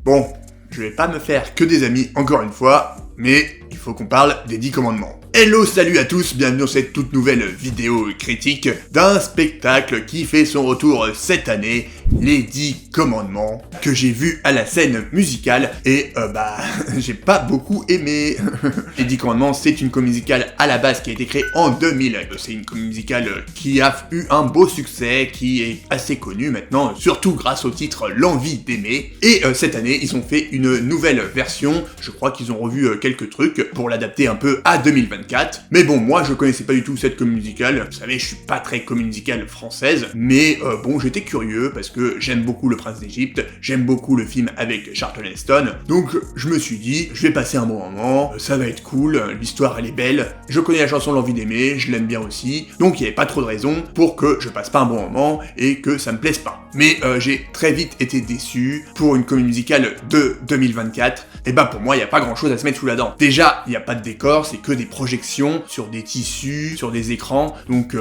Bon, je vais pas me faire que des amis encore une fois, mais il faut qu'on parle des 10 commandements. Hello, salut à tous, bienvenue dans cette toute nouvelle vidéo critique d'un spectacle qui fait son retour cette année, les 10 commandements, que j'ai vu à la scène musicale, et j'ai pas beaucoup aimé. Les 10 commandements, c'est une comédie musicale à la base qui a été créée en 2000, c'est une comédie musicale qui a eu un beau succès, qui est assez connue maintenant, surtout grâce au titre L'envie d'aimer, et cette année, ils ont fait une nouvelle version, je crois qu'ils ont revu quelques trucs pour l'adapter un peu à 2024, mais bon, moi je connaissais pas du tout cette comédie musicale, vous savez, je suis pas très comédie musicale française, mais bon, j'étais curieux parce que j'aime beaucoup Le Prince d'Égypte, j'aime beaucoup le film avec Charlton Heston, donc je me suis dit, je vais passer un bon moment, ça va être cool, l'histoire elle est belle, je connais la chanson L'envie d'aimer, je l'aime bien aussi, donc il y avait pas trop de raisons pour que je passe pas un bon moment et que ça me plaise pas. Mais j'ai très vite été déçu pour une comédie musicale de 2024, et pour moi il y a pas grand chose à se mettre sous la dent. Déjà, il y a pas de décor, c'est que des projections sur des tissus, sur des écrans, donc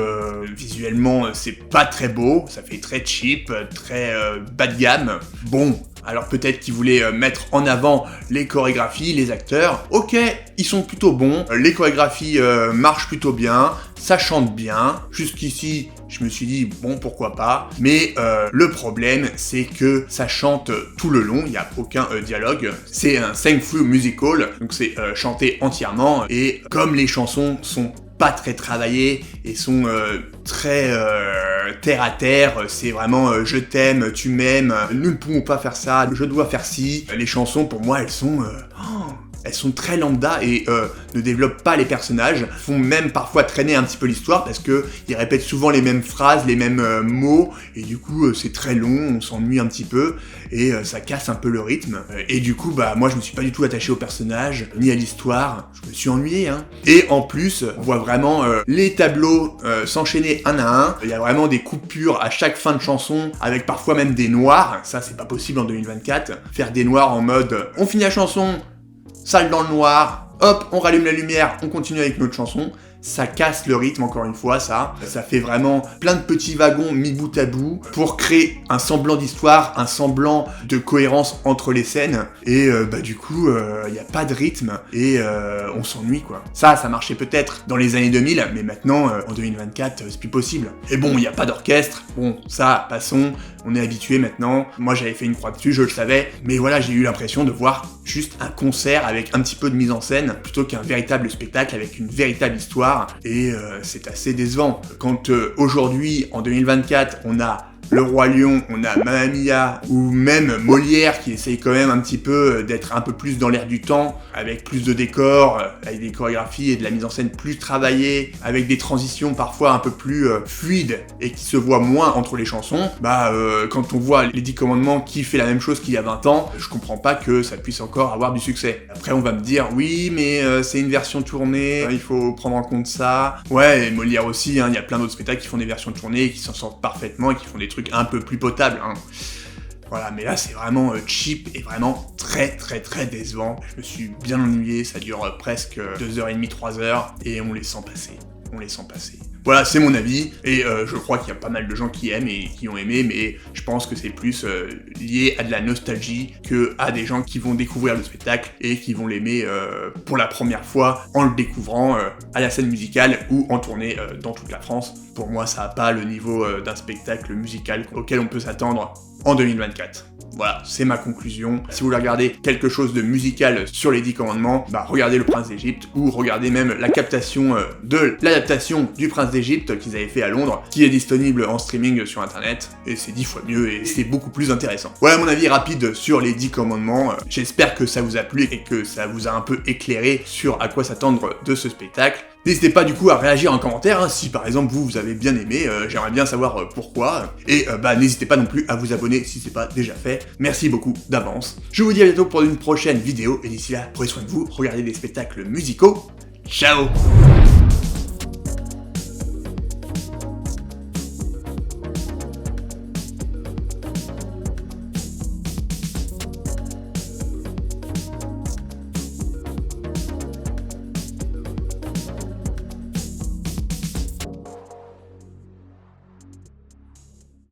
visuellement c'est pas très beau, ça fait très cheap, très bas de gamme. Bon, alors peut-être qu'ils voulaient mettre en avant les chorégraphies, les acteurs. Ok, ils sont plutôt bons, les chorégraphies marchent plutôt bien, ça chante bien. Jusqu'ici, je me suis dit, bon, pourquoi pas. Mais le problème, c'est que ça chante tout le long, il n'y a aucun dialogue. C'est un sing-through musical, donc c'est chanté entièrement. Et comme les chansons sont pas très travaillées et sont très terre à terre, c'est vraiment je t'aime, tu m'aimes, nous ne pouvons pas faire ça, je dois faire ci. Les chansons pour moi elles sont très lambda et ne développent pas les personnages, font même parfois traîner un petit peu l'histoire parce que ils répètent souvent les mêmes phrases, les mêmes mots, et du coup c'est très long, on s'ennuie un petit peu, et ça casse un peu le rythme. Et du coup moi je me suis pas du tout attaché aux personnages, ni à l'histoire, je me suis ennuyé, hein. Et en plus, on voit vraiment les tableaux s'enchaîner un à un, il y a vraiment des coupures à chaque fin de chanson, avec parfois même des noirs, ça c'est pas possible en 2024, faire des noirs en mode on finit la chanson, salle dans le noir, hop, on rallume la lumière, on continue avec notre chanson. Ça casse le rythme encore une fois, ça fait vraiment plein de petits wagons mis bout à bout pour créer un semblant d'histoire, un semblant de cohérence entre les scènes, et du coup, y a pas de rythme, et on s'ennuie quoi. Ça marchait peut-être dans les années 2000, mais maintenant, en 2024, c'est plus possible. Et bon, y a pas d'orchestre, bon, ça, passons, on est habitué maintenant, moi j'avais fait une croix dessus, je le savais, mais voilà, j'ai eu l'impression de voir juste un concert avec un petit peu de mise en scène, plutôt qu'un véritable spectacle avec une véritable histoire, et c'est assez décevant. Quand aujourd'hui, en 2024, on a Le Roi Lion, on a Mamma Mia, ou même Molière qui essaye quand même un petit peu d'être un peu plus dans l'air du temps, avec plus de décors, avec des chorégraphies et de la mise en scène plus travaillée, avec des transitions parfois un peu plus fluides et qui se voient moins entre les chansons. Quand on voit les 10 commandements qui fait la même chose qu'il y a 20 ans, je comprends pas que ça puisse encore avoir du succès. Après on va me dire, oui mais c'est une version tournée, il faut prendre en compte ça. Ouais, et Molière aussi, il y a plein d'autres spectacles qui font des versions tournées et qui s'en sortent parfaitement et qui font des trucs un peu plus potables, hein. Voilà, mais là c'est vraiment cheap et vraiment très très très décevant. Je me suis bien ennuyé, ça dure presque 2h30, 3h, et on les sent passer. Voilà, c'est mon avis, et je crois qu'il y a pas mal de gens qui aiment et qui ont aimé, mais je pense que c'est plus lié à de la nostalgie que à des gens qui vont découvrir le spectacle et qui vont l'aimer pour la première fois en le découvrant à la scène musicale ou en tournée dans toute la France. Pour moi, ça n'a pas le niveau d'un spectacle musical auquel on peut s'attendre en 2024. Voilà, c'est ma conclusion. Si vous voulez regarder quelque chose de musical sur les 10 commandements, regardez Le Prince d'Égypte, ou regardez même la captation de l'adaptation du Prince d'Égypte qu'ils avaient fait à Londres, qui est disponible en streaming sur internet, et c'est 10 fois mieux, et c'est beaucoup plus intéressant. Voilà mon avis rapide sur les 10 commandements. J'espère que ça vous a plu, et que ça vous a un peu éclairé sur à quoi s'attendre de ce spectacle. N'hésitez pas du coup à réagir en commentaire, hein, si par exemple vous avez bien aimé, j'aimerais bien savoir pourquoi, et n'hésitez pas non plus à vous abonner si c'est pas déjà fait. Merci beaucoup d'avance. Je vous dis à bientôt pour une prochaine vidéo, et d'ici là, prenez soin de vous, regardez des spectacles musicaux, ciao.